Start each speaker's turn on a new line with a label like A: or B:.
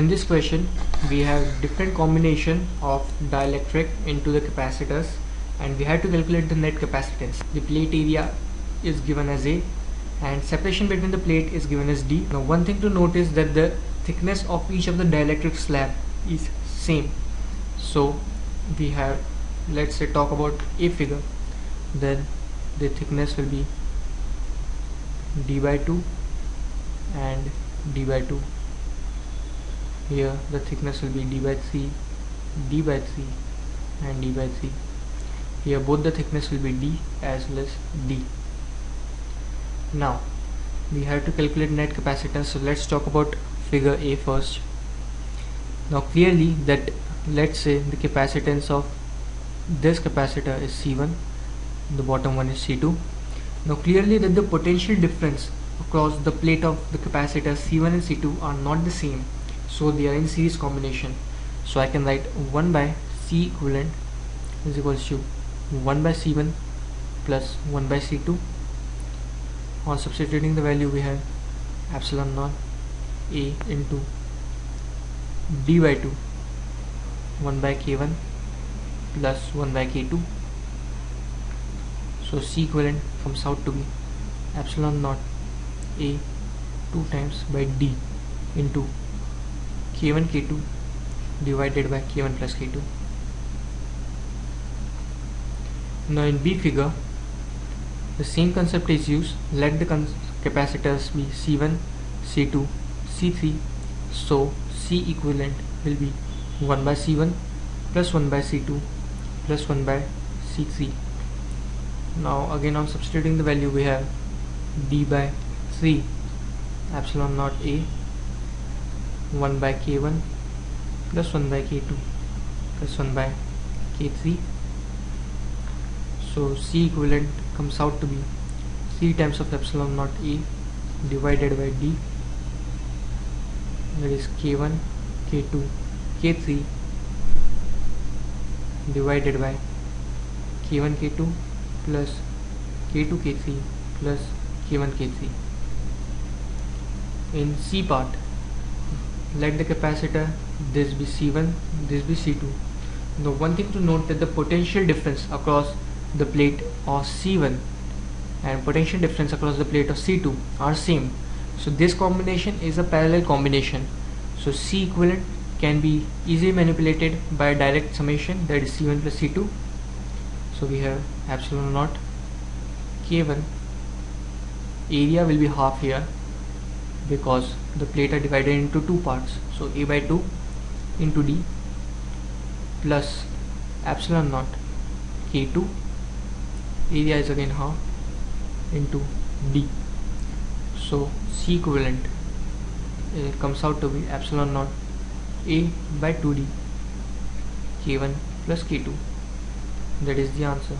A: In this question we have different combination of dielectric into the capacitors, and we have to calculate the net capacitance. The plate area is given as A and separation between the plate is given as D. Now one thing to note is that the thickness of each of the dielectric slab is same. So we have, let's say, talk about A figure, then the thickness will be D by 2 and D by 2. Here the thickness will be D by 3, D by 3 and D by 3. Here both the thickness will be D as well as D. Now we have to calculate net capacitance, so let's talk about figure A first. Now clearly that, let's say, the capacitance of this capacitor is C1, the bottom one is C2. Now clearly that the potential difference across the plate of the capacitor C1 and C2 are not the same, so they are in series combination. So I can write 1 by C equivalent is equals to 1 by C1 plus 1 by C2. On substituting the value, we have epsilon naught A into D by 2 1 by K1 plus 1 by K2. So C equivalent comes out to be epsilon naught A 2 times by D into K1 K2 divided by K1 plus K2. Now in B figure, the same concept is used. Let the capacitors be C1, C2, C3. So C equivalent will be 1 by C1 plus 1 by C2 plus 1 by C3. Now again on substituting the value, we have D by 3 epsilon naught A 1 by K1 plus 1 by K2 plus 1 by K3. So C equivalent comes out to be 3 times of epsilon naught A divided by D, that is K1, K2, K3 divided by K1, K2 plus K2, K3 plus K1, K3. In C part, let the capacitor, this be C1, this be C2. Now one thing to note, that the potential difference across the plate of C1 and potential difference across the plate of C2 are same. So this combination is a parallel combination. So C equivalent can be easily manipulated by direct summation, that is C1 plus C2. So we have epsilon naught K1, area will be half here because the plate are divided into two parts, so A by 2 into D plus epsilon naught K2, area is again half, into D. So C equivalent comes out to be epsilon naught A by 2D K1 plus K2. That is the answer.